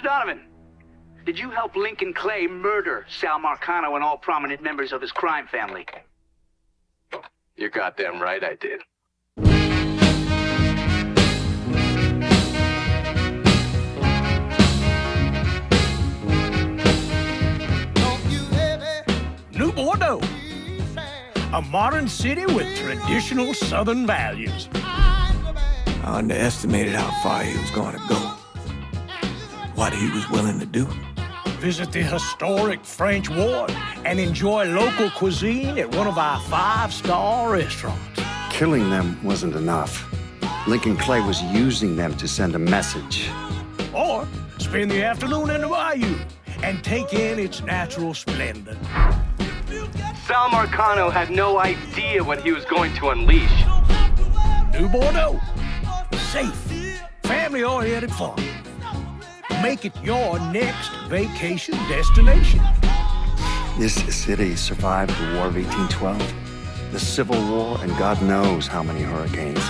Donovan, did you help Lincoln Clay murder Sal Marcano and all prominent members of his crime family? You're goddamn right I did. New Bordeaux, a modern city with traditional Southern values. I underestimated how far he was going to go, what he was willing to do. Visit the historic French Ward and enjoy local cuisine at one of our 5-star restaurants. Killing them wasn't enough. Lincoln Clay was using them to send a message. Or spend the afternoon in the bayou and take in its natural splendor. Sal Marcano had no idea what he was going to unleash. New Bordeaux. Safe, family-oriented fun. Make it your next vacation destination. This city survived the War of 1812, the Civil War, and God knows how many hurricanes.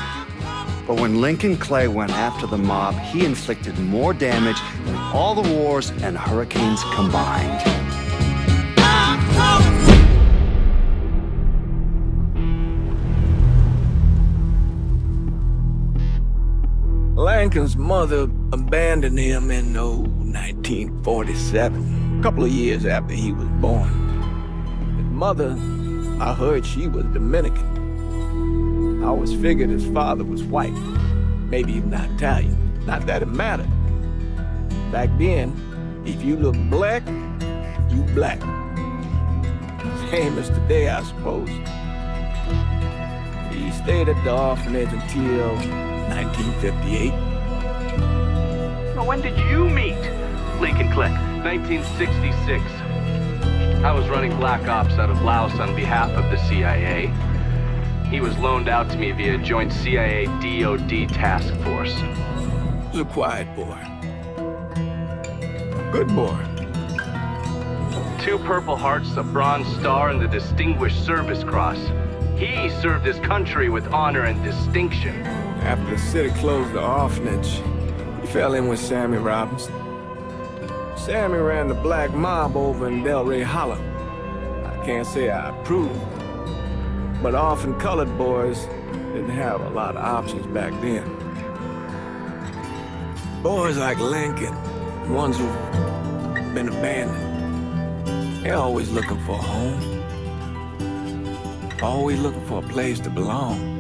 But when Lincoln Clay went after the mob, he inflicted more damage than all the wars and hurricanes combined. Lincoln's mother abandoned him in 1947, a couple of years after he was born. His mother, I heard she was Dominican. I always figured his father was white, maybe even Italian. Not that it mattered. Back then, if you look black, you black. Same as today, I suppose. He stayed at the orphanage until 1958. Now, when did you meet Lincoln Clay? 1966. I was running black ops out of Laos on behalf of the CIA. He was loaned out to me via joint CIA-DOD task force. He's a quiet boy. Good boy. 2 Purple Hearts, a Bronze Star, and the Distinguished Service Cross. He served his country with honor and distinction. After the city closed the orphanage, he fell in with Sammy Robinson. Sammy ran the black mob over in Delray Hollow. I can't say I approve, but orphan colored boys didn't have a lot of options back then. Boys like Lincoln, ones who've been abandoned, they're always looking for a home. Always looking for a place to belong.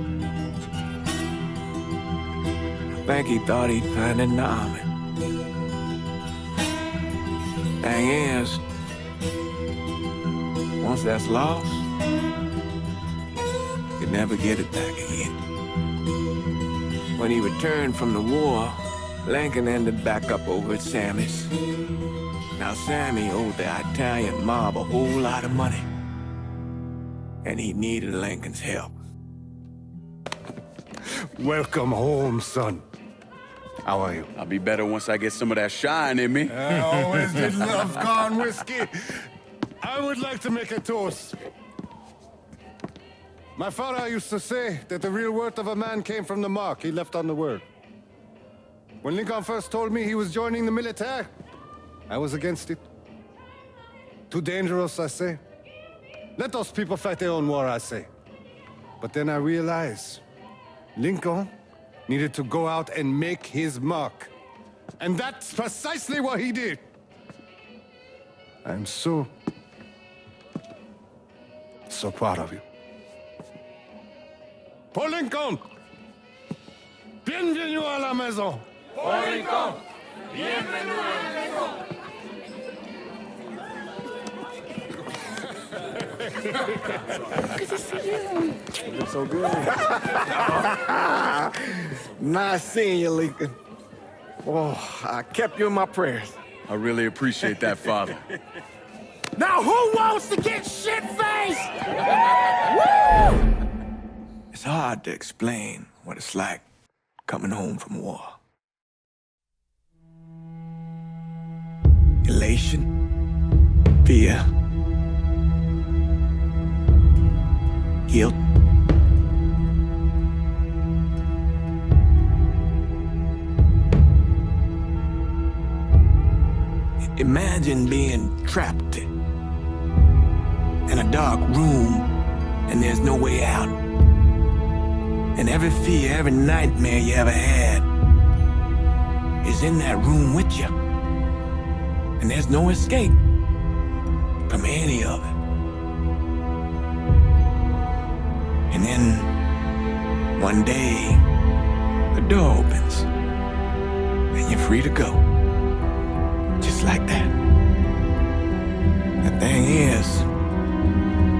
I think he thought he'd find it in the army. Thing is, once that's lost, you never get it back again. When he returned from the war, Lincoln ended back up over at Sammy's. Now Sammy owed the Italian mob a whole lot of money, and he needed Lincoln's help. Welcome home, son. How are you? I'll be better once I get some of that shine in me. I always did love corn whiskey. I would like to make a toast. My father used to say that the real worth of a man came from the mark he left on the world. When Lincoln first told me he was joining the military, I was against it. Too dangerous, I say. Let those people fight their own war, I say. But then I realized Lincoln needed to go out and make his mark. And that's precisely what he did. I'm so proud of you. Paul Lincoln! Bienvenue à la maison! Paul Lincoln! Bienvenue à la maison! Good to see you. You look so good. Nice seeing you, Lincoln. Oh, I kept you in my prayers. I really appreciate that, Father. Now who wants to get shit-faced? Woo! It's hard to explain what it's like coming home from war. Elation, fear, guilt. Imagine being trapped in a dark room and there's no way out. And every fear, every nightmare you ever had is in that room with you. And there's no escape from any of it. And then one day, the door opens and you're free to go. Just like that. The thing is,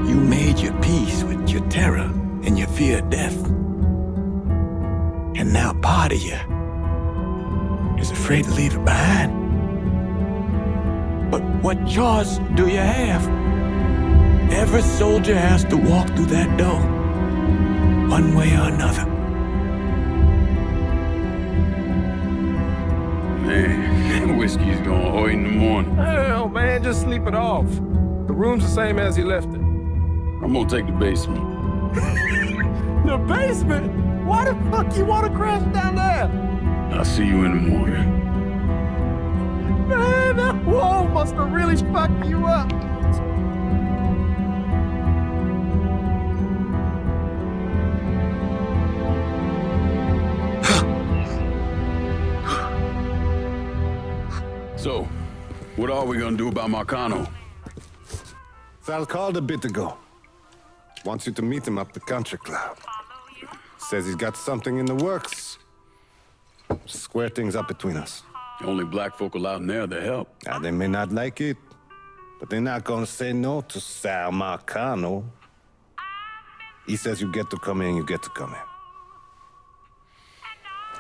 you made your peace with your terror and your fear of death. And now part of you is afraid to leave it behind. But what choice do you have? Every soldier has to walk through that door, one way or another. Man, whiskey's gonna hurt in the morning. Hell, man, just sleep it off. The room's the same as you left it. I'm gonna take the basement. The basement? Why the fuck you wanna crash down there? I'll see you in the morning. Man, that wall must have really fucked you up. So, what are we gonna do about Marcano? Sal called a bit ago. Wants you to meet him up the country club. Says he's got something in the works. Square things up between us. The only black folk allowed in there to help. Now, they may not like it, but they're not gonna say no to Sal Marcano. He says you get to come in, you get to come in.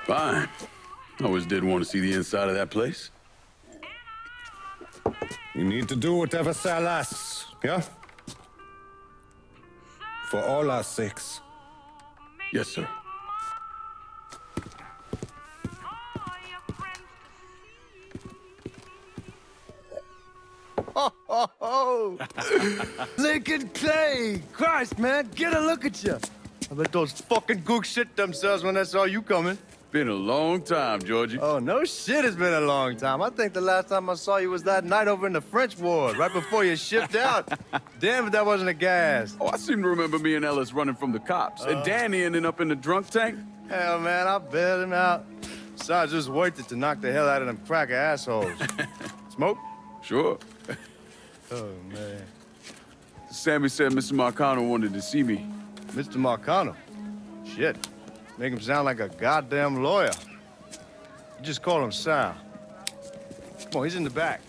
Fine. I always did want to see the inside of that place. You need to do whatever Sal asks, yeah? For all our sakes. Yes, sir. Oh, Lincoln Clay! Christ, man, get a look at you. I bet those fucking gooks shit themselves when they saw you coming. Been a long time, Georgie. Oh, no shit, it's been a long time. I think the last time I saw you was that night over in the French ward, right before you shipped out. Damn if that wasn't a gas. Oh, I seem to remember me and Ellis running from the cops, and Danny ending up in the drunk tank. Hell, man, I bailed him out. Besides, it was worth it to knock the hell out of them cracker assholes. Smoke? Sure. Oh, man. Sammy said Mr. Marcano wanted to see me. Mr. Marcano? Shit. Make him sound like a goddamn lawyer. You just call him Sal. Come on, he's in the back.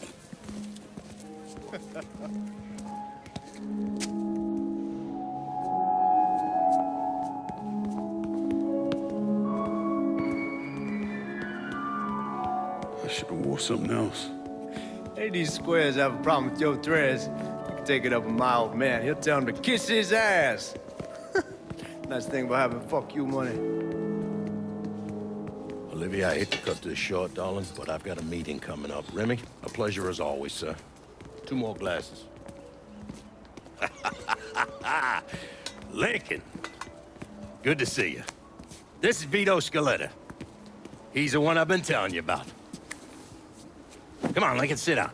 I should have wore something else. Hey, these squares have a problem with your threads. You can take it up with my old man. He'll tell him to kiss his ass. Nice thing about having fuck you money. Olivia, I hate to cut this short, darling, but I've got a meeting coming up. Remy, a pleasure as always, sir. 2 more glasses. Lincoln. Good to see you. This is Vito Scaletta. He's the one I've been telling you about. Come on, Lincoln, sit down.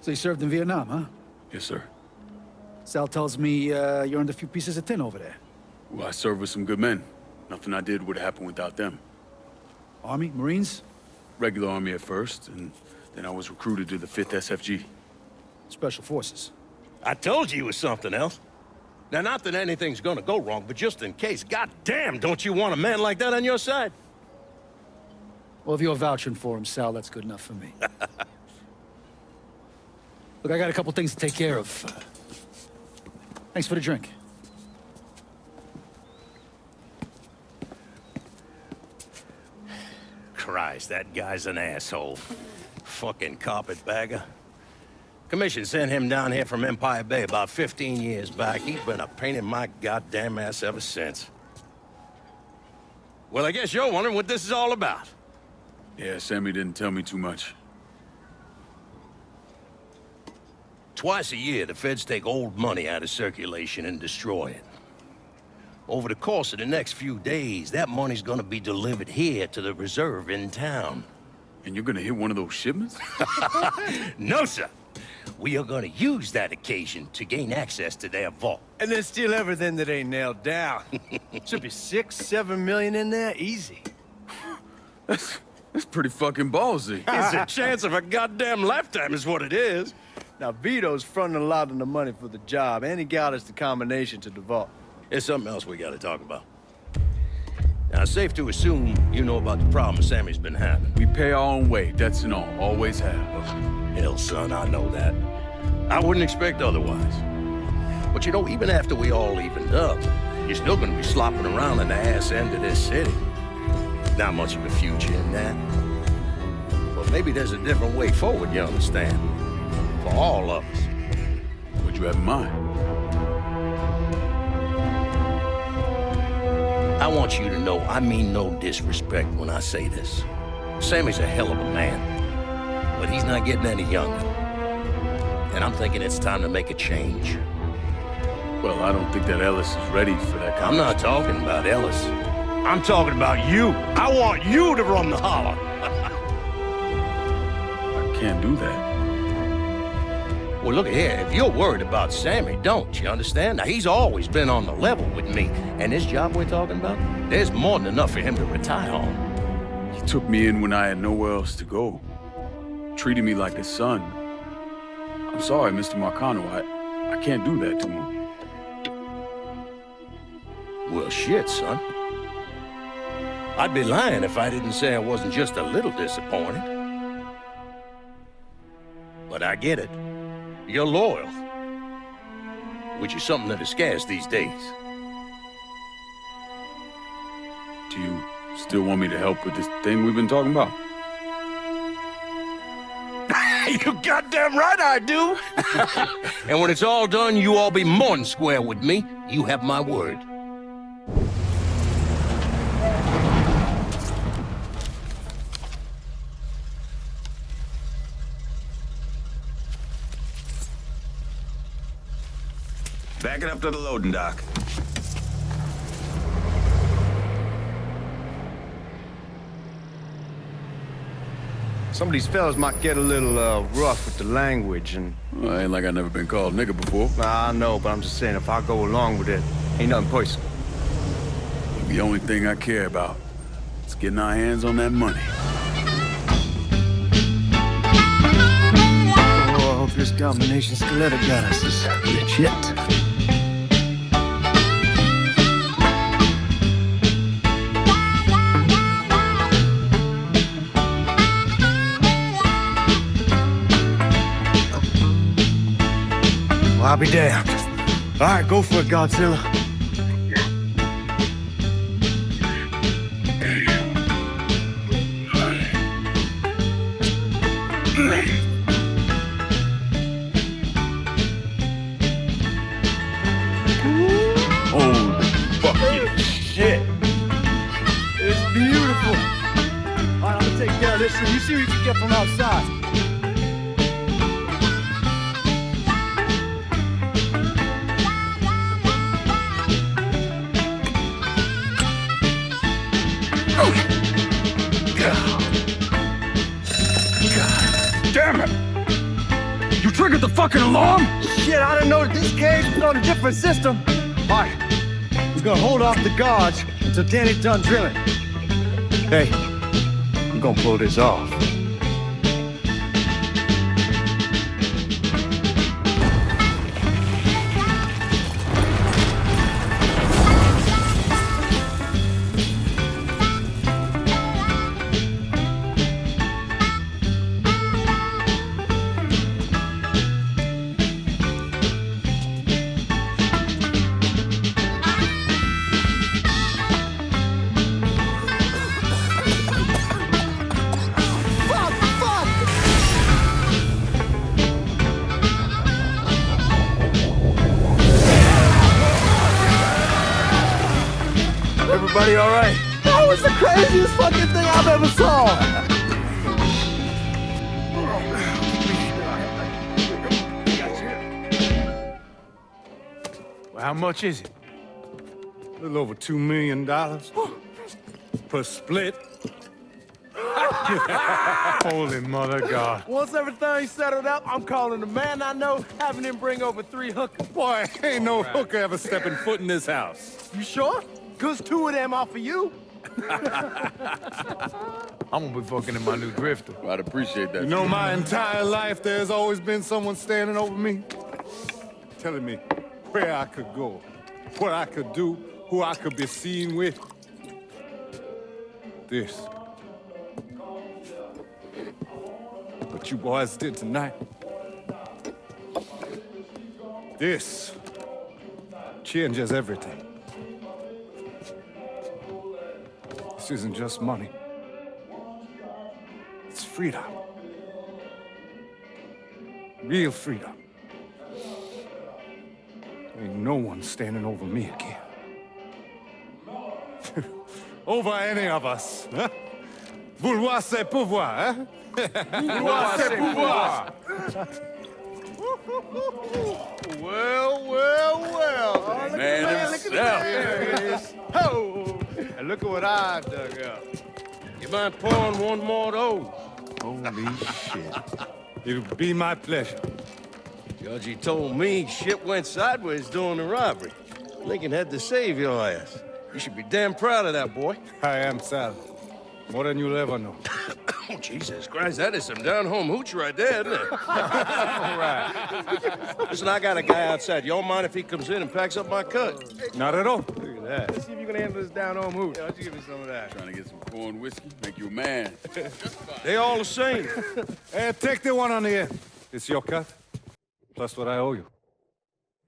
So you served in Vietnam, huh? Yes, sir. Sal tells me you earned a few pieces of tin over there. Well, I served with some good men. Nothing I did would have happened without them. Army? Marines? Regular Army at first, and then I was recruited to the 5th SFG. Special Forces. I told you it was something else. Now, not that anything's gonna go wrong, but just in case, goddamn, don't you want a man like that on your side? Well, if you're vouching for him, Sal, that's good enough for me. Look, I got a couple things to take care of. Thanks for the drink. Christ, that guy's an asshole. Fucking carpetbagger. Commission sent him down here from Empire Bay about 15 years back. He's been a pain in my goddamn ass ever since. Well, I guess you're wondering what this is all about. Yeah, Sammy didn't tell me too much. Twice a year, the feds take old money out of circulation and destroy it. Over the course of the next few days, that money's gonna be delivered here to the reserve in town. And you're gonna hit one of those shipments? No, sir. We are gonna use that occasion to gain access to their vault. And then steal everything that ain't nailed down. Should be 6-7 million in there, easy. That's pretty fucking ballsy. It's a chance of a goddamn lifetime is what it is. Now, Vito's fronting a lot of the money for the job, and he got us the combination to the vault. There's something else we gotta talk about. Now, it's safe to assume you know about the problem Sammy's been having. We pay our own way, debts and all, always have. Hell, son, I know that. I wouldn't expect otherwise. But you know, even after we all evened up, you're still gonna be slopping around in the ass end of this city. Not much of a future in that. But maybe there's a different way forward, you understand? For all of us. What'd you have in mind? I want you to know I mean no disrespect when I say this. Sammy's a hell of a man, but he's not getting any younger. And I'm thinking it's time to make a change. Well, I don't think that Ellis is ready for that kind I'm not talking about Ellis. I'm talking about you. I want you to run the holler. I can't do that. Well, look here, if you're worried about Sammy, don't you understand? Now, he's always been on the level with me. And this job we're talking about, there's more than enough for him to retire on. He took me in when I had nowhere else to go. Treated me like a son. I'm sorry, Mr. Marcano. I can't do that to him. Well, shit, son. I'd be lying if I didn't say I wasn't just a little disappointed. But I get it. You're loyal. Which is something that is scarce these days. Do you still want me to help with this thing we've been talking about? You goddamn right I do! And when it's all done, you all be more than square with me. You have my word. Back it up to the loading dock. Some of these fellas might get a little rough with the language, and... Well, ain't like I've never been called nigger before. I know, but I'm just saying, if I go along with it, ain't nothing personal. The only thing I care about is getting our hands on that money. Oh, I hope this combination stiletto got us is legit. Well, I'll be damned. All right, go for it, Godzilla. Holy fucking shit. It's beautiful. All right, I'm gonna take care of this shit. You see what you can get from outside. Damn it! You triggered the fucking alarm? Shit, I didn't know that this cage was on a different system. All right, we're gonna hold off the guards until Danny's done drilling. Hey, I'm gonna pull this off. Everybody all right? That was the craziest fucking thing I've ever saw! Well, how much is it? A little over $2 million. Per split. Holy mother God. Once everything's settled up, I'm calling the man I know, having him bring over 3 hookers. Boy, ain't no hooker ever stepping foot in this house. You sure? 'Cause 2 of them are for you. I'm gonna be fucking in my new drifter. I'd appreciate that. You know, my entire life, there's always been someone standing over me, telling me where I could go, what I could do, who I could be seen with. This. What you boys did tonight. This changes everything. This isn't just money. It's freedom. Real freedom. Ain't no one standing over me again. Over any of us, huh? Vouloir c'est pouvoir, hein? Vouloir c'est pouvoir. Well. Man himself. There it is. Oh, and look at what I dug up. You mind pouring one more of those? Holy shit. It'll be my pleasure. Judge, told me shit went sideways during the robbery. Lincoln had to save your ass. You should be damn proud of that, boy. I am, Sal. More than you'll ever know. Oh, Jesus Christ, that is some down-home hooch right there, isn't it? All right. Listen, I got a guy outside. You all mind if he comes in and packs up my cut? Not at all. Look at that. Let's see if you can handle this down-home hoot. Why don't you give me some of that? Trying to get some corn whiskey, make you a man. They all the same. Hey, take the one on the end. It's your cut, plus what I owe you.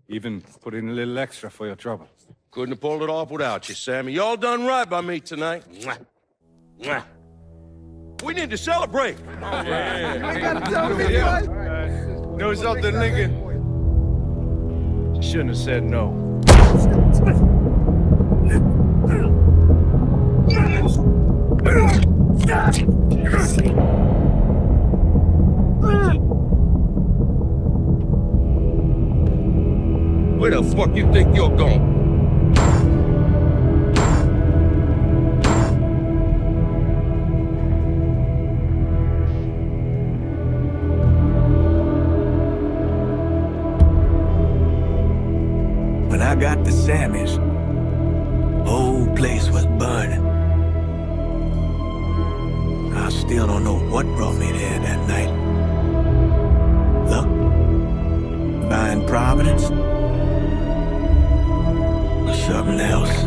Even put in a little extra for your trouble. Couldn't have pulled it off without you, Sammy. You all done right by me tonight. Mwah. Mwah. We need to celebrate. Yeah. You ain't got to tell me, boy. Know something, Lincoln? You shouldn't have said no. Where the fuck you think you're going? When I got to Sammy's, whole place was burning. I still don't know what brought me there that night. Luck? Divine providence? Or something else?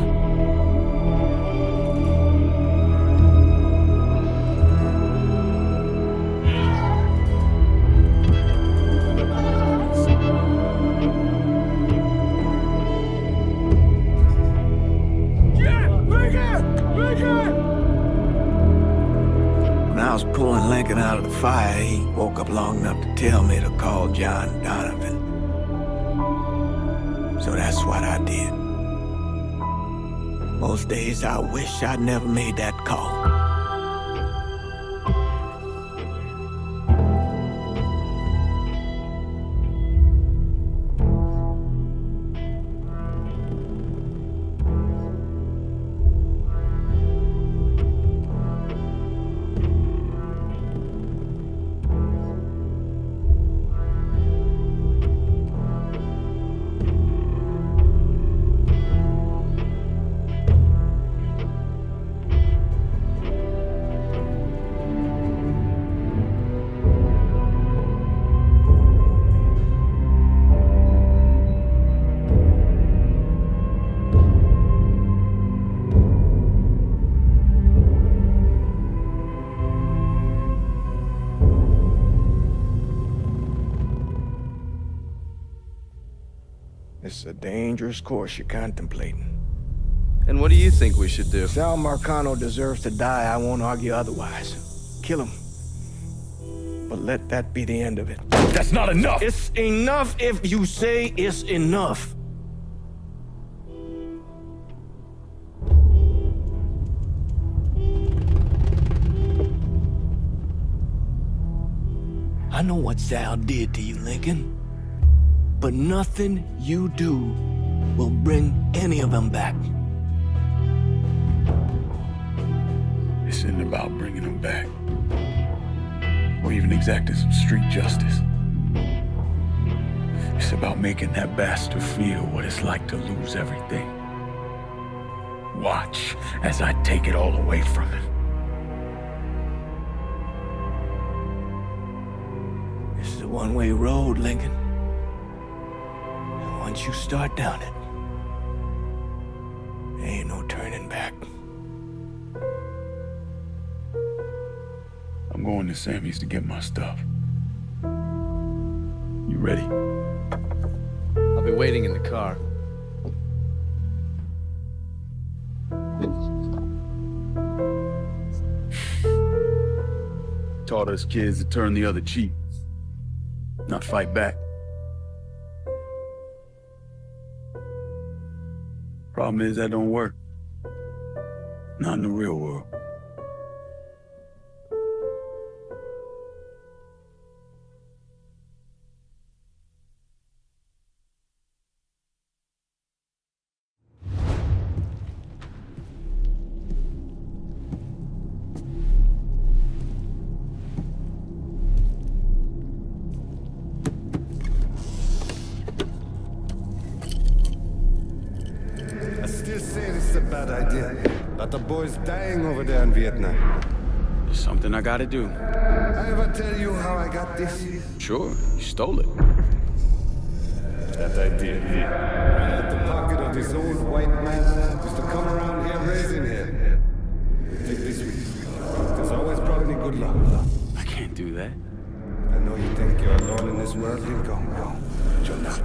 When I was pulling Lincoln out of the fire, he woke up long enough to tell me to call John Donovan. So that's what I did. Most days I wish I'd never made that call. It's a dangerous course you're contemplating. And what do you think we should do? Sal Marcano deserves to die. I won't argue otherwise. Kill him. But let that be the end of it. That's not enough! It's enough if you say it's enough. I know what Sal did to you, Lincoln. But nothing you do will bring any of them back. This isn't about bringing them back. or even exacting some street justice. It's about making that bastard feel what it's like to lose everything. Watch as I take it all away from him. This is a one-way road, Lincoln. And once you start down it, there ain't no turning back. I'm going to Sammy's to get my stuff. You ready? I'll be waiting in the car. Taught us kids to turn the other cheek, not fight back. Problem is that don't work. Not in the real world. The boys dying over there in Vietnam. It's something I gotta do. I ever tell you how I got this? Sure, you stole it. That I did. Right out the pocket of this old white man used to come around here raising hell. Take this with you. There's always brought me good luck. I can't do that. I know you think you're alone in this world, Lincoln. But you're not.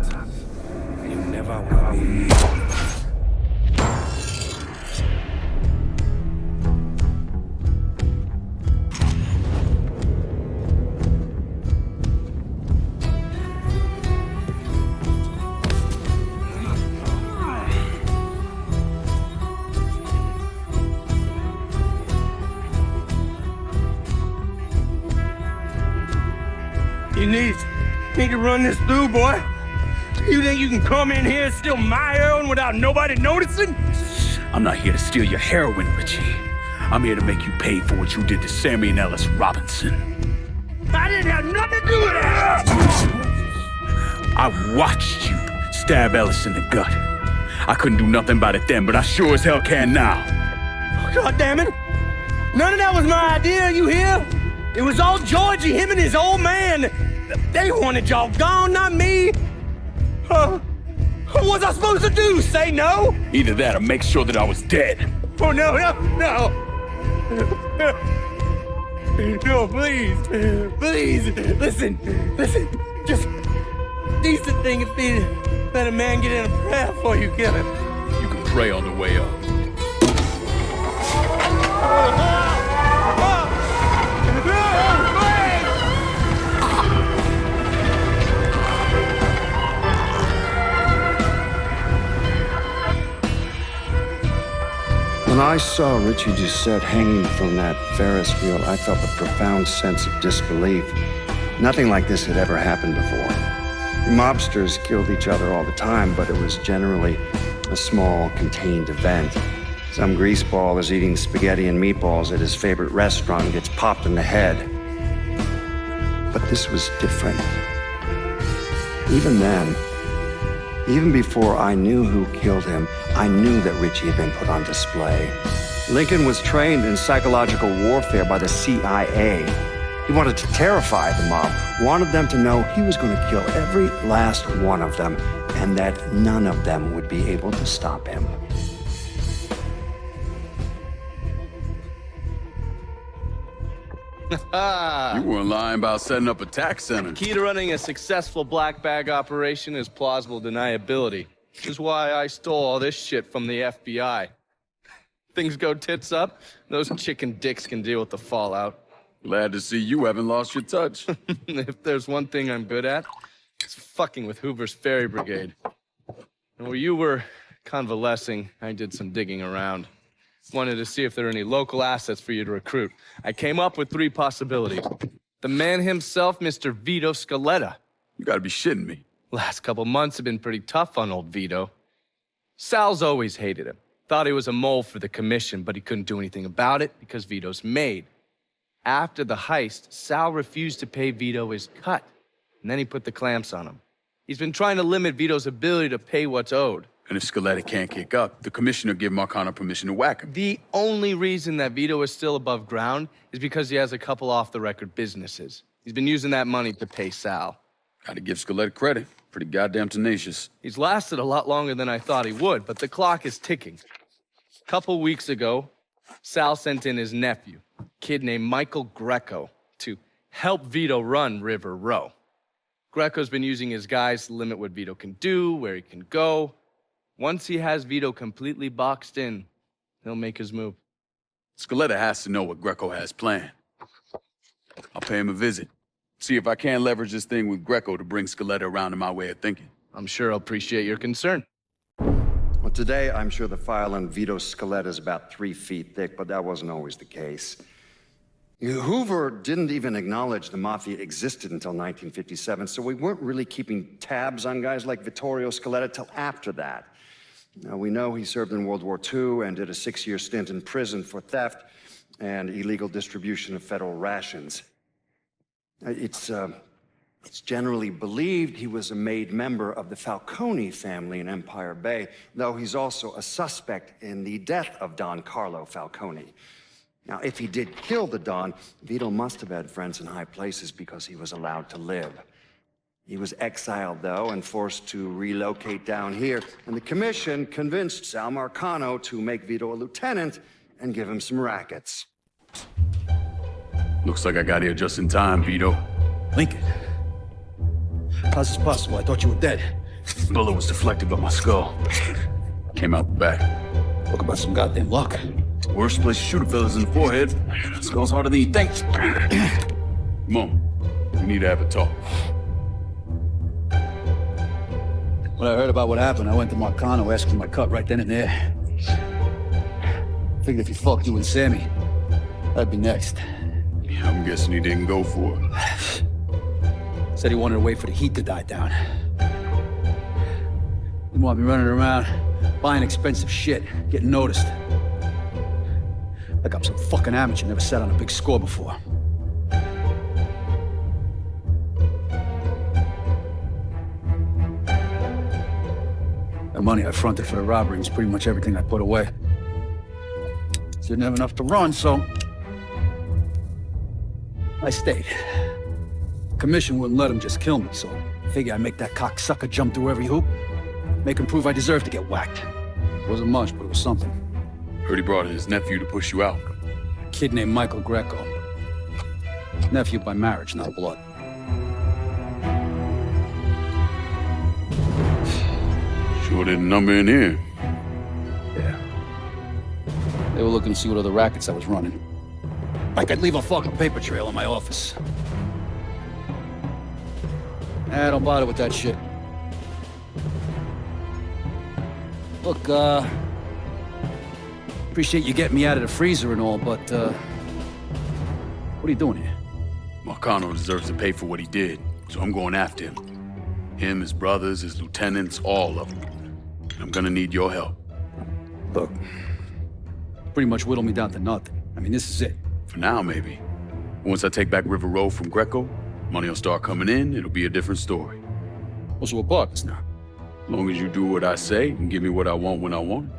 You never will be. You need to run this through, boy. You think you can come in here and steal my heroin without nobody noticing? I'm not here to steal your heroin, Richie. I'm here to make you pay for what you did to Sammy and Ellis Robinson. I didn't have nothing to do with that! I watched you stab Ellis in the gut. I couldn't do nothing about it then, but I sure as hell can now. God damn it! None of that was my idea, you hear? It was all Georgie, him and his old man. They wanted y'all gone, not me. What was I supposed to do, say no? Either that or make sure that I was dead. Oh, no. No, please. Listen. Just decent thing if he let a man get in a prayer before you kill him. You can pray on the way up. When I saw Richie Doucette hanging from that Ferris wheel, I felt a profound sense of disbelief. Nothing like this had ever happened before. Mobsters killed each other all the time, but it was generally a small, contained event. Some greaseball is eating spaghetti and meatballs at his favorite restaurant and gets popped in the head. But this was different. Even then, even before I knew who killed him, I knew that Richie had been put on display. Lincoln was trained in psychological warfare by the CIA. He wanted to terrify the mob, wanted them to know he was going to kill every last one of them, and that none of them would be able to stop him. You weren't lying about setting up a tax center. Key to running a successful black bag operation is plausible deniability, which is why I stole all this shit from the FBI. Things go tits up, those chicken dicks can deal with the fallout. Glad to see you haven't lost your touch. If there's one thing I'm good at, it's fucking with Hoover's Ferry Brigade. And while you were convalescing, I did some digging around. Wanted to see if there are any local assets for you to recruit. I came up with 3 possibilities. The man himself, Mr. Vito Scaletta. You gotta be shitting me. Last couple months have been pretty tough on old Vito. Sal's always hated him. Thought he was a mole for the commission, but he couldn't do anything about it because Vito's made. After the heist, Sal refused to pay Vito his cut, and then he put the clamps on him. He's been trying to limit Vito's ability to pay what's owed. And if Scaletta can't kick up, the commissioner give Marcano permission to whack him. The only reason that Vito is still above ground is because he has a couple off-the-record businesses. He's been using that money to pay Sal. Gotta give Scaletta credit. Pretty goddamn tenacious. He's lasted a lot longer than I thought he would, but the clock is ticking. A couple weeks ago, Sal sent in his nephew, a kid named Michael Greco, to help Vito run River Row. Greco's been using his guys to limit what Vito can do, where he can go. Once he has Vito completely boxed in, he'll make his move. Scaletta has to know what Greco has planned. I'll pay him a visit. See if I can't leverage this thing with Greco to bring Scaletta around to my way of thinking. I'm sure he'll appreciate your concern. Well, today, I'm sure the file on Vito Scaletta is about 3 feet thick, but that wasn't always the case. Hoover didn't even acknowledge the Mafia existed until 1957, so we weren't really keeping tabs on guys like Vittorio Scaletta till after that. Now, we know he served in World War II and did a 6-year stint in prison for theft and illegal distribution of federal rations. It's generally believed he was a made member of the Falcone family in Empire Bay, though he's also a suspect in the death of Don Carlo Falcone. Now, if he did kill the Don, Vito must have had friends in high places because he was allowed to live. He was exiled, though, and forced to relocate down here, and the commission convinced Sal Marcano to make Vito a lieutenant and give him some rackets. Looks like I got here just in time, Vito. Lincoln. How's this possible? I thought you were dead. Bullet was deflected by my skull. Came out the back. Talk about some goddamn luck. Worst place to shoot a fella's in the forehead. Skull's harder than you think. Come on. We need to have a talk. When I heard about what happened, I went to Marcano asking my cut right then and there. Figured if he fucked you and Sammy, that'd be next. Yeah, I'm guessing he didn't go for it. Said he wanted to wait for the heat to die down. Didn't want me running around, buying expensive shit, getting noticed. Like I'm some fucking amateur, never sat on a big score before. The money I fronted for the robbery was pretty much everything I put away. Didn't have enough to run, so I stayed. Commission wouldn't let him just kill me, so I figured I'd make that cocksucker jump through every hoop, make him prove I deserve to get whacked. Wasn't much, but it was something. Heard he brought in his nephew to push you out. A kid named Michael Greco. Nephew by marriage, not blood. Sure didn't number in here. Yeah. They were looking to see what other rackets I was running. Like I'd leave a fucking paper trail in my office. Don't bother with that shit. Look, appreciate you getting me out of the freezer and all, but, what are you doing here? Marcano deserves to pay for what he did, so I'm going after him. Him, his brothers, his lieutenants, all of them. I'm gonna need your help. Look, pretty much whittled me down to nothing. I mean, this is it. For now, maybe. Once I take back River Row from Greco, money will start coming in, it'll be a different story. Well, so we're partners now. As long as you do what I say and give me what I want when I want.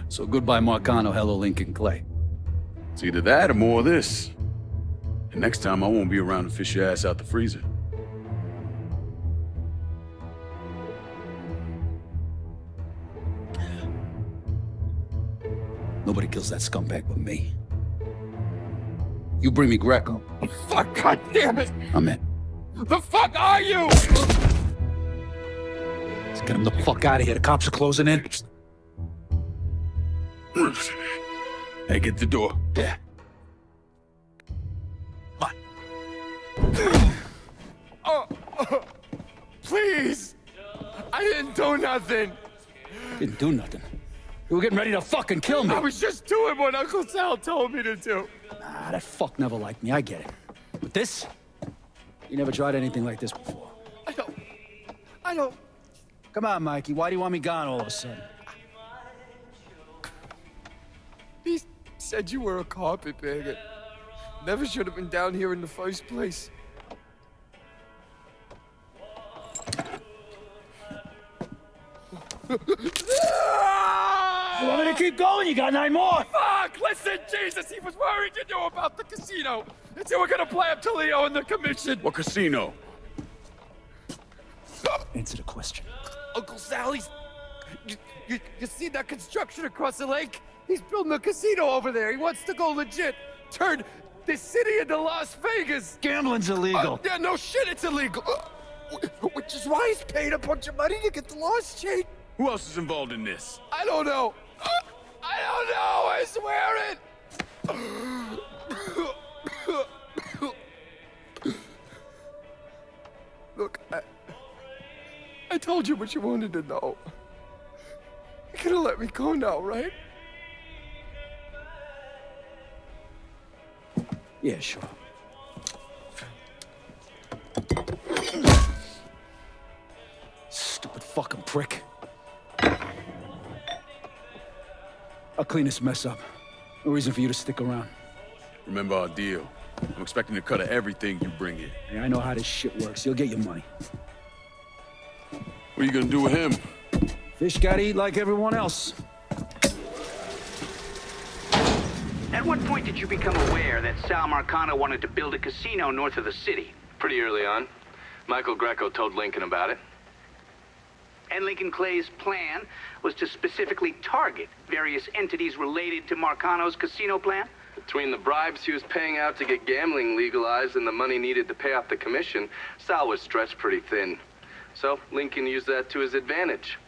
So goodbye, Marcano. Hello, Lincoln Clay. It's either that or more of this. And next time, I won't be around to fish your ass out the freezer. Nobody kills that scumbag but me. You bring me Greco. Fuck, God damn it! I'm in. The fuck are you? Let's get him the fuck out of here. The cops are closing in. Hey, get the door. Yeah. Please! I didn't do nothing! Didn't do nothing. You were getting ready to fucking kill me. I was just doing what Uncle Sal told me to do. Nah, that fuck never liked me. I get it. But this? You never tried anything like this before. I don't... Come on, Mikey. Why do you want me gone all of a sudden? He Said you were a carpetbagger. Never should have been down here in the first place. You want me to keep going? You got 9 more. Fuck! Listen, Jesus, he was worried you knew about the casino. That you were gonna play up to Leo and the commission. What casino? Answer the question. Uncle Sally's... You see that construction across the lake? He's building a casino over there. He wants to go legit. Turn this city into Las Vegas. Gambling's illegal. Yeah, no shit, it's illegal. Which is why he's paid a bunch of money to get the laws changed. Who else is involved in this? I don't know. I don't know, I swear it. Look, I told you what you wanted to know. You could have let me go now, right? Yeah, sure. Stupid fucking prick. I'll clean this mess up. No reason for you to stick around. Remember our deal. I'm expecting a cut of everything you bring in. Hey, I know how this shit works. You'll get your money. What are you gonna do with him? Fish gotta eat like everyone else. At what point did you become aware that Sal Marcano wanted to build a casino north of the city? Pretty early on. Michael Greco told Lincoln about it. And Lincoln Clay's plan was to specifically target various entities related to Marcano's casino plan? Between the bribes he was paying out to get gambling legalized and the money needed to pay off the commission, Sal was stretched pretty thin. So Lincoln used that to his advantage.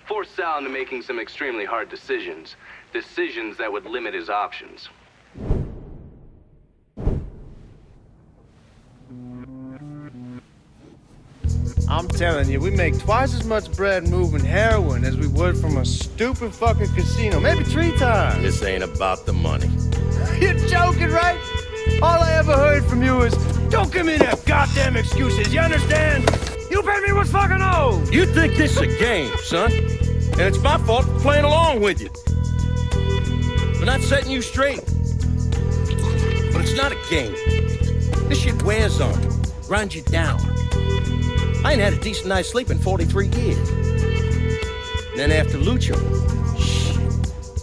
Forced Sal into making some extremely hard decisions. Decisions that would limit his options. I'm telling you, we make twice as much bread moving heroin as we would from a stupid fucking casino. Maybe 3 times. This ain't about the money. You're joking, right? All I ever heard from you is, don't give me that goddamn excuses, you understand? You pay me what's fucking owed! You think this is a game, son? And it's my fault for playing along with you. We're not setting you straight. But it's not a game. This shit wears on you, grinds you down. I ain't had a decent night's sleep in 43 years. And then after Lucho, shit.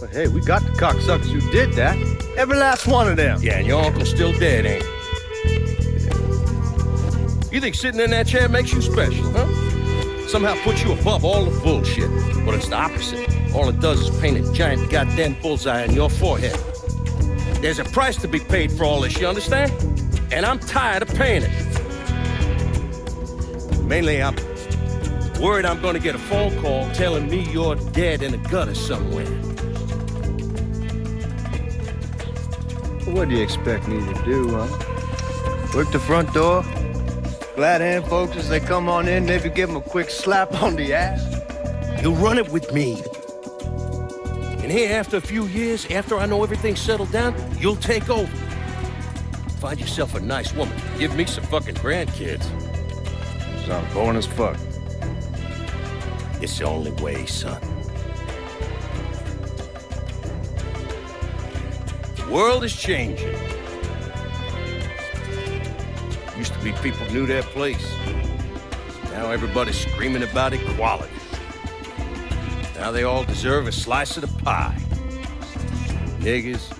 But hey, we got the cocksuckers who did that. Every last one of them. Yeah, and your uncle's still dead, ain't he? You think sitting in that chair makes you special, huh? Somehow puts you above all the bullshit. But it's the opposite. All it does is paint a giant goddamn bullseye on your forehead. There's a price to be paid for all this, you understand? And I'm tired of paying it. Mainly, I'm worried I'm gonna get a phone call telling me you're dead in a gutter somewhere. What do you expect me to do, huh? Work the front door? Glad hand folks, as they come on in, maybe give them a quick slap on the ass? You'll run it with me. And here, after a few years, after I know everything's settled down, you'll take over. Find yourself a nice woman. Give me some fucking grandkids. Sounds boring as fuck. It's the only way, son. The world is changing. Used to be people knew their place. Now everybody's screaming about equality. Now they all deserve a slice of the pie. Niggers,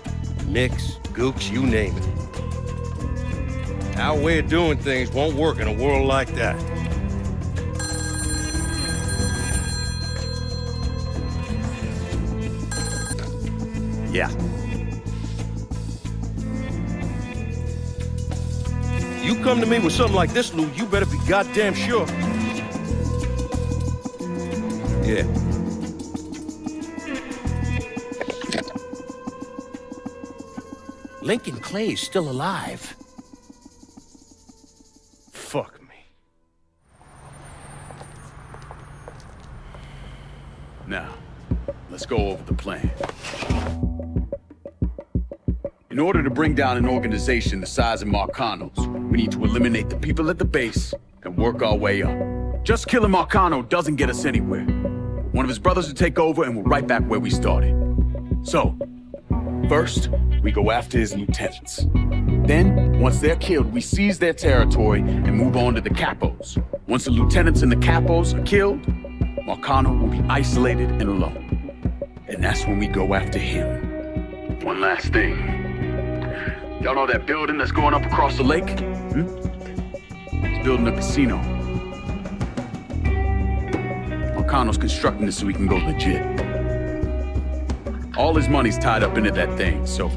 nicks, gooks, you name it. Our way of doing things won't work in a world like that. Yeah. You come to me with something like this, Lou, you better be goddamn sure. Yeah. Lincoln Clay's still alive. Fuck me. Now, let's go over the plan. In order to bring down an organization the size of Marcano's, we need to eliminate the people at the base and work our way up. Just killing Marcano doesn't get us anywhere. One of his brothers will take over and we're right back where we started. So, First, we go after his lieutenants. Then, once they're killed, we seize their territory and move on to the capos. Once the lieutenants and the capos are killed, Marcano will be isolated and alone. And that's when we go after him. One last thing. Y'all know that building that's going up across the lake? It's building a casino. Marcano's constructing it so we can go legit. All his money's tied up into that thing, so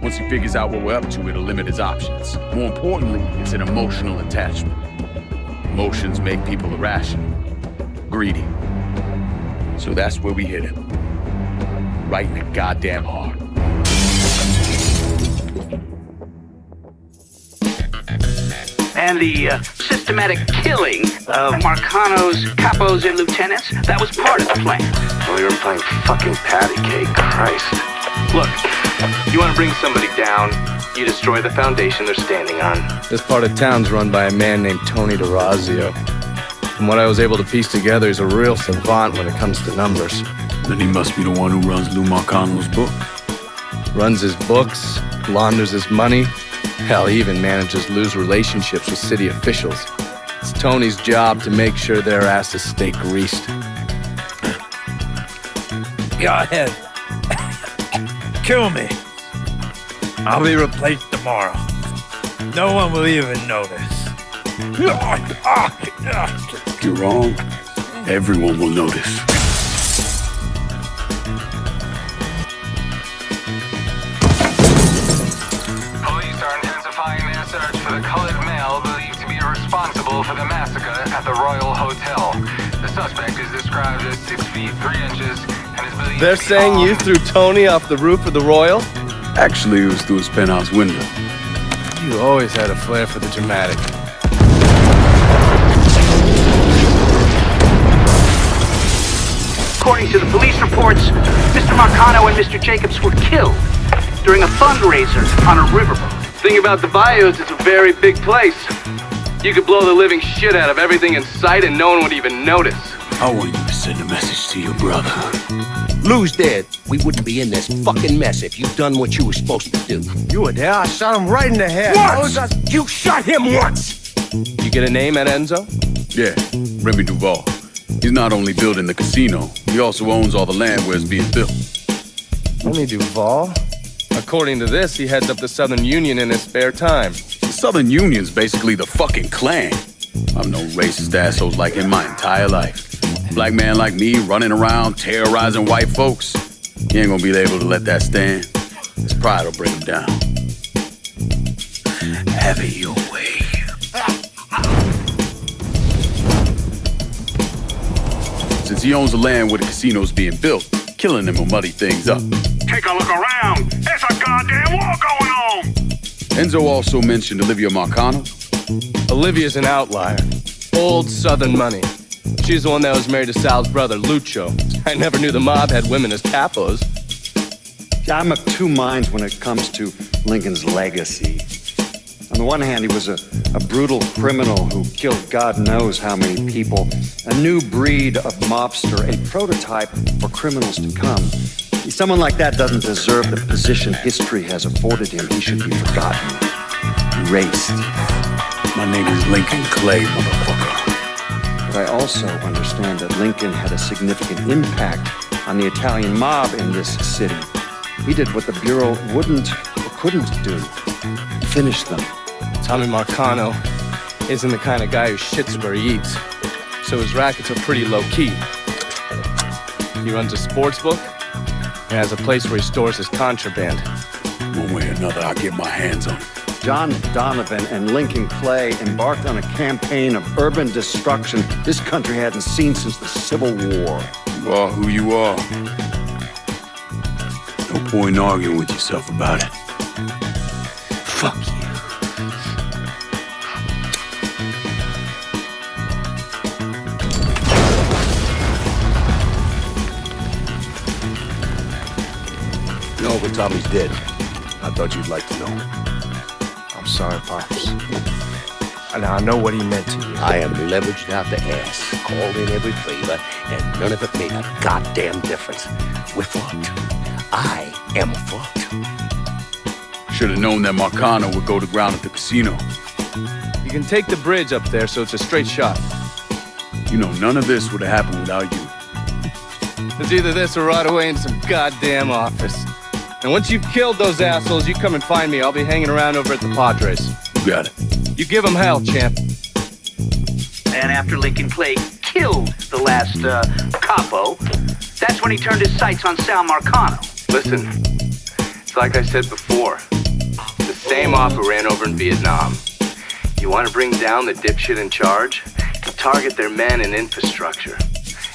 once he figures out what we're up to, it'll limit his options. More importantly, it's an emotional attachment. Emotions make people irrational, greedy. So that's where we hit him. Right in the goddamn heart. And the systematic killing of Marcano's capos and lieutenants, that was part of the plan. Well, you were playing fucking patty cake, Christ. Look, you want to bring somebody down, you destroy the foundation they're standing on. This part of town's run by a man named Tony DeRazio. From what I was able to piece together, he's a real savant when it comes to numbers. Then he must be the one who runs Lou Marcano's book. Runs his books, launders his money. Hell, he even manages Lou's relationships with city officials. It's Tony's job to make sure their asses stay greased. Go ahead. Kill me. I'll be replaced tomorrow. No one will even notice. You're wrong. Everyone will notice. Police are intensifying their search for the colored male believed to be responsible for the massacre at the Royal Hotel. The suspect is described as 6 feet 3 inches and is believed They're to be saying you armed. threw Tony off the roof of the Royal? Actually, it was through his penthouse window. You always had a flair for the dramatic. According to the police reports, Mr. Marcano and Mr. Jacobs were killed during a fundraiser on a riverboat. Thing about the bayous, it's a very big place. You could blow the living shit out of everything in sight and no one would even notice. I want you to send a message to your brother. Lou's dead. We wouldn't be in this fucking mess if you'd done what you were supposed to do. You were there. I shot him right in the head. Once! You shot him once! You get a name at Enzo? Yeah, Remy Duval. He's not only building the casino, he also owns all the land where it's being built. Remy Duval? According to this, he heads up the Southern Union in his spare time. The Southern Union's basically the fucking Klan. I've known racist assholes like him my entire life. Black man like me running around terrorizing white folks. He ain't gonna be able to let that stand. His pride will bring him down. Have it your way. Since he owns the land where the casino's being built, killing him will muddy things up. Take a look around. There's a goddamn war going on. Enzo also mentioned Olivia Marcano. Olivia's an outlier. Old Southern money. She's the one that was married to Sal's brother, Lucho. I never knew the mob had women as capos. Yeah, I'm of two minds when it comes to Lincoln's legacy. On the one hand, he was a brutal criminal who killed God knows how many people. A new breed of mobster, a prototype for criminals to come. Someone like that doesn't deserve the position history has afforded him. He should be forgotten, erased. My name is Lincoln Clay, motherfucker. But I also understand that Lincoln had a significant impact on the Italian mob in this city. He did what the Bureau wouldn't or couldn't do. Finish them. Tommy Marcano isn't the kind of guy who shits where he eats, so his rackets are pretty low-key. He runs a sports book and has a place where he stores his contraband. One way or another, I'll get my hands on him. John Donovan and Lincoln Clay embarked on a campaign of urban destruction this country hadn't seen since the Civil War. You are who you are. No point in arguing with yourself about it. Fuck you. No, but Tommy's dead. I thought you'd like to know. I'm sorry, Pops. And I know what he meant to you. I am leveraged out the ass, called in every favor, and none of it made a goddamn difference. We're fucked. I am fucked. Should have known that Marcano would go to ground at the casino. You can take the bridge up there, so it's a straight shot. You know, none of this would have happened without you. It's either this or right away in some goddamn office. And once you've killed those assholes, you come and find me. I'll be hanging around over at the Padres. You got it. You give them hell, champ. And after Lincoln Clay killed the last capo, that's when he turned his sights on Sal Marcano. Listen, it's like I said before. The same ran over in Vietnam. You want to bring down the dipshit in charge? Target their men and infrastructure.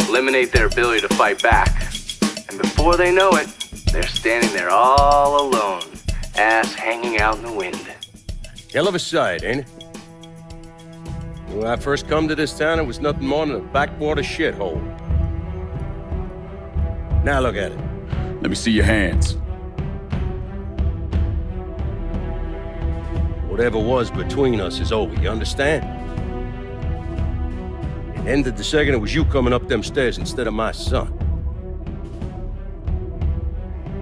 Eliminate their ability to fight back. And before they know it, they're standing there all alone, ass hanging out in the wind. Hell of a sight, ain't it? When I first come to this town, it was nothing more than a backwater shithole. Now look at it. Let me see your hands. Whatever was between us is over, you understand? It ended the second it was you coming up them stairs instead of my son.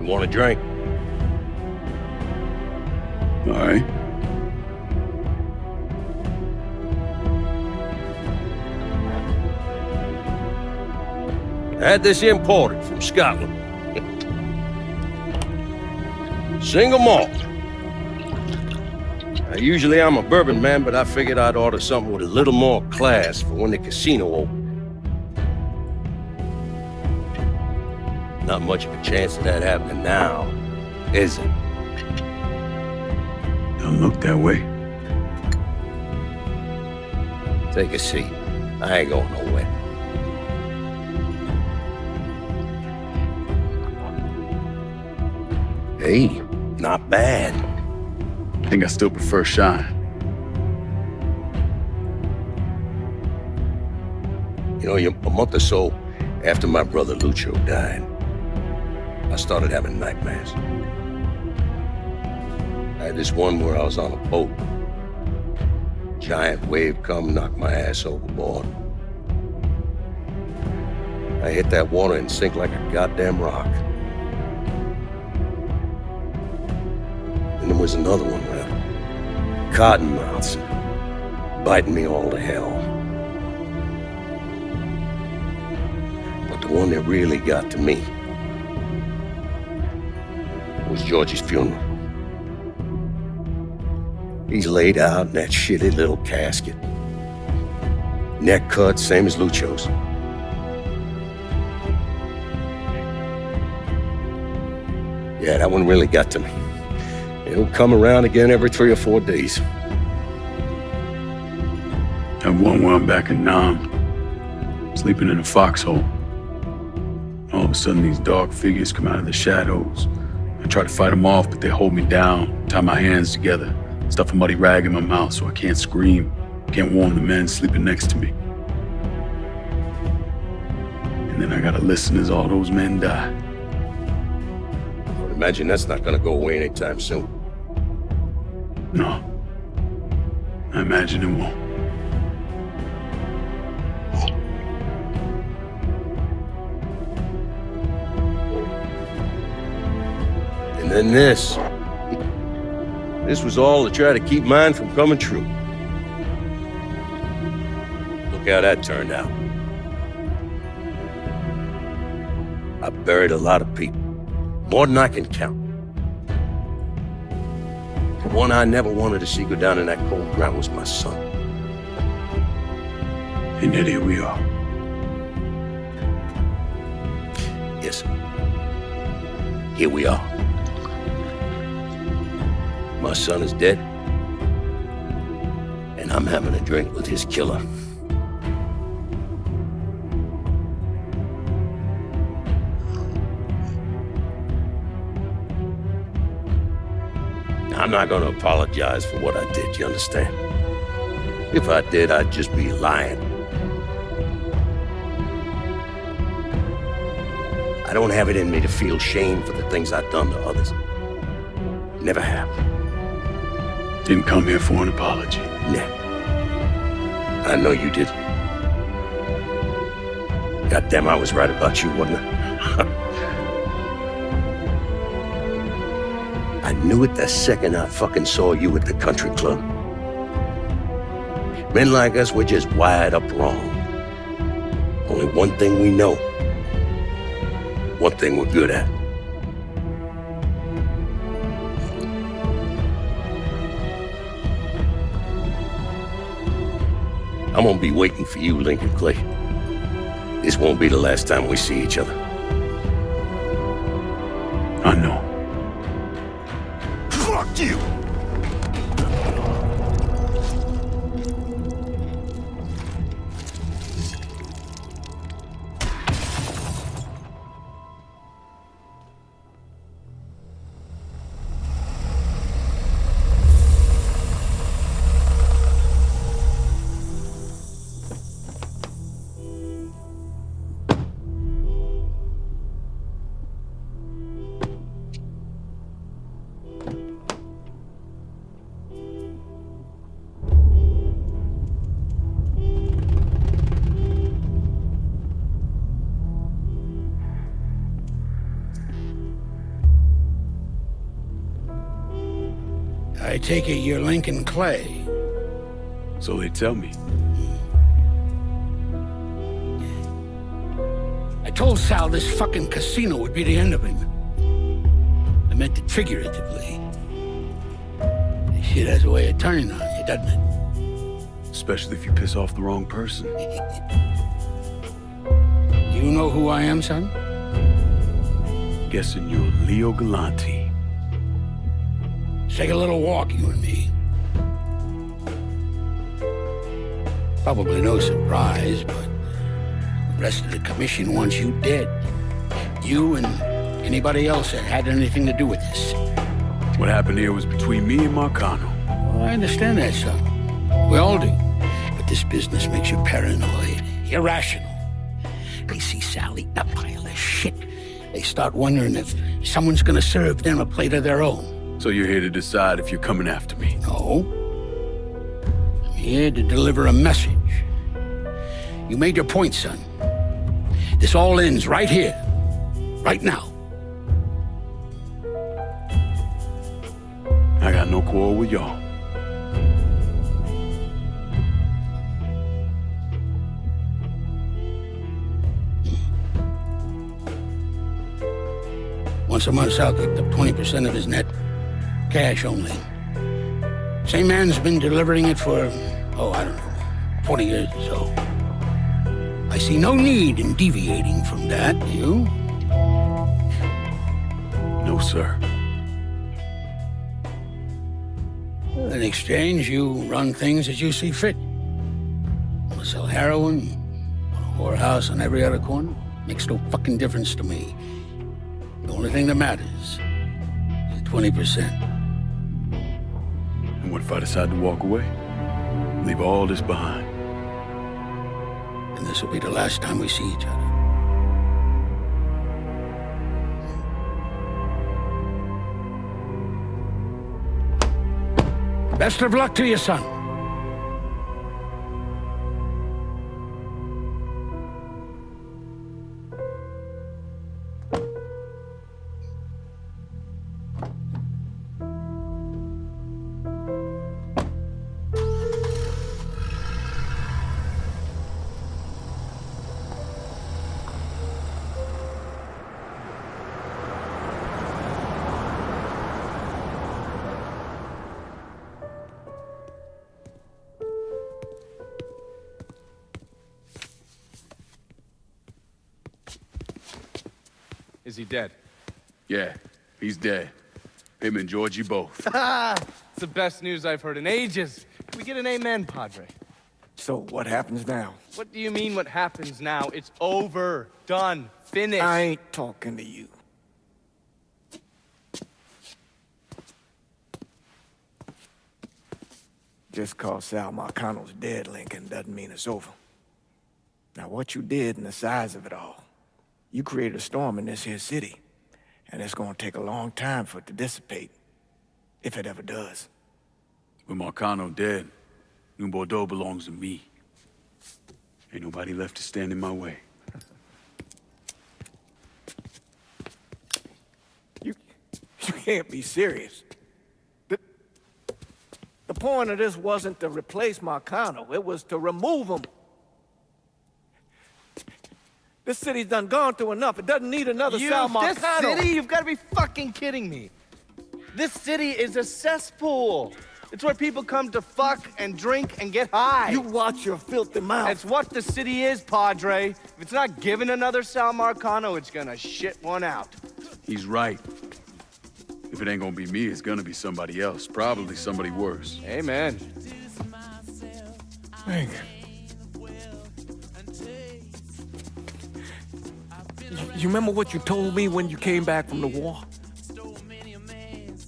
You want a drink? All right. I had this imported from Scotland. Single malt. Usually I'm a bourbon man, but I figured I'd order something with a little more class for when the casino opened. Not much of a chance of that happening now, is it? Don't look that way. Take a seat. I ain't going nowhere. Hey, not bad. I think I still prefer Shine. You know, a month or so after my brother Lucho died, I started having nightmares. I had this one where I was on a boat. Giant wave come, knocked my ass overboard. I hit that water and sink like a goddamn rock. And there was another one where cottonmouths biting me all to hell. But the one that really got to me was Georgie's funeral. He's laid out in that shitty little casket. Neck cut, same as Lucho's. Yeah, that one really got to me. It'll come around again every 3 or 4 days. That one where I'm back in Nam, sleeping in a foxhole. All of a sudden, these dark figures come out of the shadows. I try to fight them off, but they hold me down, tie my hands together, stuff a muddy rag in my mouth so I can't scream, can't warn the men sleeping next to me. And then I gotta listen as all those men die. I would imagine that's not gonna go away anytime soon. No. I imagine it won't. And then this. This was all to try to keep mine from coming true. Look how that turned out. I buried a lot of people. More than I can count. The one I never wanted to see go down in that cold ground was my son. And yet here we are. Yes, sir. Here we are. My son is dead, and I'm having a drink with his killer. I'm not gonna apologize for what I did, you understand? If I did, I'd just be lying. I don't have it in me to feel shame for the things I've done to others. Never have. Didn't come here for an apology. Nah. I know you did. Goddamn, I was right about you, wasn't I? I knew it the second I fucking saw you at the country club. Men like us, we're just wired up wrong. Only one thing we know. One thing we're good at. I'm gonna be waiting for you, Lincoln Clay. This won't be the last time we see each other. I know. Fuck you! I take it you're Lincoln Clay. So they tell me. I told Sal this fucking casino would be the end of him. I meant it figuratively. This shit has a way of turning on you, doesn't it? Especially if you piss off the wrong person. You know who I am, son? Guessing you're Leo Galante. Take a little walk, you and me. Probably no surprise, but the rest of the commission wants you dead. You and anybody else that had anything to do with this. What happened here was between me and Marcano. Well, I understand that, son. We all do. But this business makes you paranoid, irrational. They see Sal eating a pile of shit. They start wondering if someone's gonna serve them a plate of their own. So you're here to decide if you're coming after me? No. I'm here to deliver a message. You made your point, son. This all ends right here, right now. I got no quarrel with y'all. Once a month, Sal picked up 20% of his net. Cash only. Same man's been delivering it for, I don't know, 20 years or so. I see no need in deviating from that, do you? No, sir. In exchange, you run things as you see fit. Want to sell heroin, want a whorehouse on every other corner? Makes no fucking difference to me. The only thing that matters is 20%. And what if I decide to walk away? Leave all this behind? And this will be the last time we see each other. Best of luck to you, son. Is he dead? Yeah, he's dead. Him and Georgie both. It's the best news I've heard in ages. Can we get an amen, Padre? So what happens now? What do you mean what happens now? It's over. Done. Finished. I ain't talking to you. Just cause Sal Marcano's dead, Lincoln, doesn't mean it's over. Now, what you did and the size of it all, you created a storm in this here city, and it's gonna take a long time for it to dissipate, if it ever does. With Marcano dead, New Bordeaux belongs to me. Ain't nobody left to stand in my way. You can't be serious. The point of this wasn't to replace Marcano. It was to remove him. This city's done gone through enough. It doesn't need another Sal Marcano. This city? You've got to be fucking kidding me. This city is a cesspool. It's where people come to fuck and drink and get high. You watch your filthy mouth. It's what the city is, Padre. If it's not giving another Sal Marcano, it's gonna shit one out. He's right. If it ain't gonna be me, it's gonna be somebody else. Probably somebody worse. Amen. Hank. You remember what you told me when you came back from the war?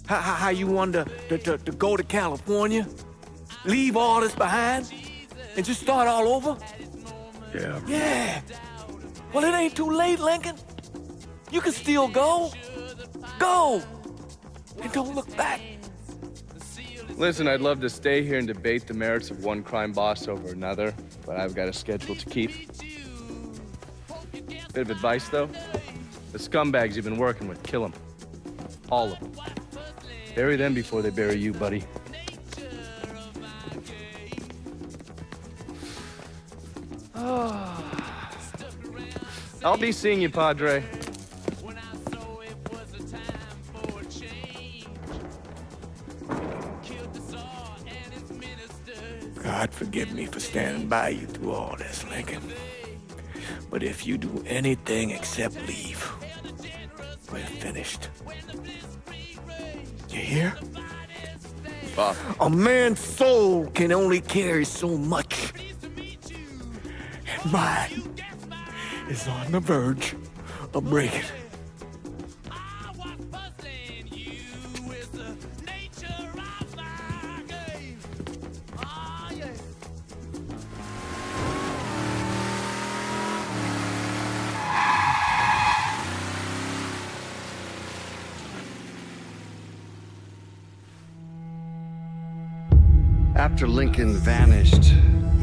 How you wanted to go to California? Leave all this behind? And just start all over? Yeah. Yeah. Well, it ain't too late, Lincoln. You can still go. Go! And don't look back. Listen, I'd love to stay here and debate the merits of one crime boss over another, but I've got a schedule to keep. Bit of advice, though. The scumbags you've been working with, kill them. All of them. Bury them before they bury you, buddy. I'll be seeing you, Padre. God forgive me for standing by you through all this, Lincoln. But if you do anything except leave, we're finished. You hear? Bob. A man's soul can only carry so much. And mine is on the verge of breaking. After Lincoln vanished,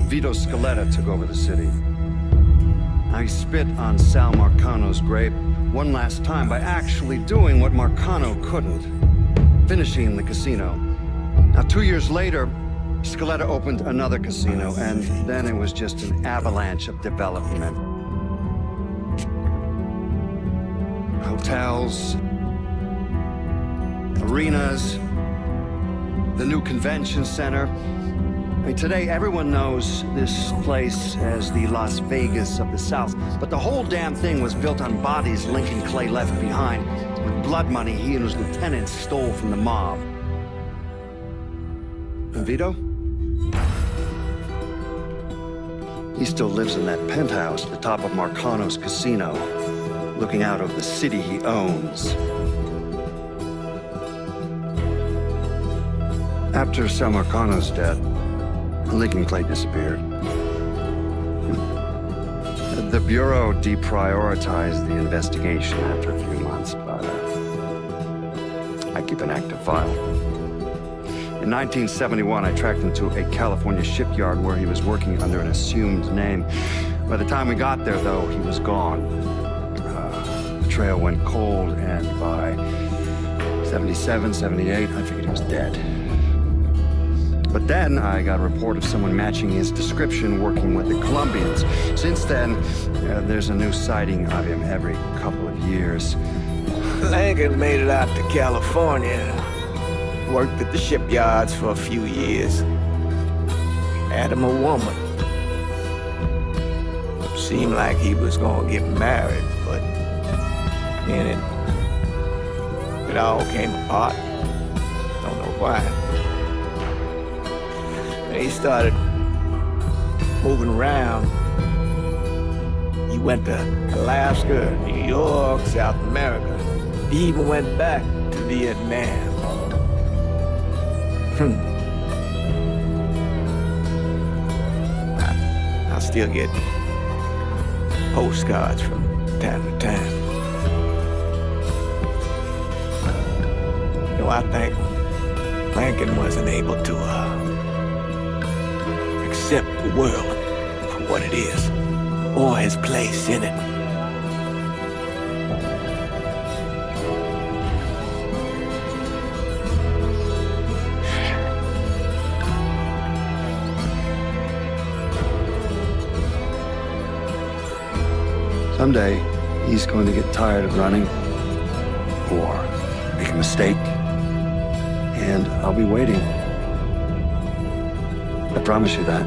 Vito Scaletta took over the city. Now he spit on Sal Marcano's grave one last time by actually doing what Marcano couldn't, finishing the casino. Now 2 years later, Scaletta opened another casino, and then it was just an avalanche of development. Hotels, arenas, the new convention center. I mean, today everyone knows this place as the Las Vegas of the South, but the whole damn thing was built on bodies Lincoln Clay left behind, with blood money he and his lieutenants stole from the mob. And Vito? He still lives in that penthouse at the top of Marcano's casino, looking out over the city he owns. After Sal Marcano's death, Lincoln Clay disappeared. The Bureau deprioritized the investigation after a few months, but I keep an active file. In 1971, I tracked him to a California shipyard where he was working under an assumed name. By the time we got there, though, he was gone. The trail went cold, and by 77, 78, I figured he was dead. But then I got a report of someone matching his description working with the Colombians. Since then, there's a new sighting of him every couple of years. Lincoln made it out to California. Worked at the shipyards for a few years. Had him a woman. Seemed like he was gonna get married, but then it all came apart. Don't know why. He started moving around. He went to Alaska, New York, South America. He even went back to Vietnam. I still get postcards from time to time. You know, I think Lincoln wasn't able to accept the world for what it is, or his place in it. Someday, he's going to get tired of running, or make a mistake, and I'll be waiting. I promise you that.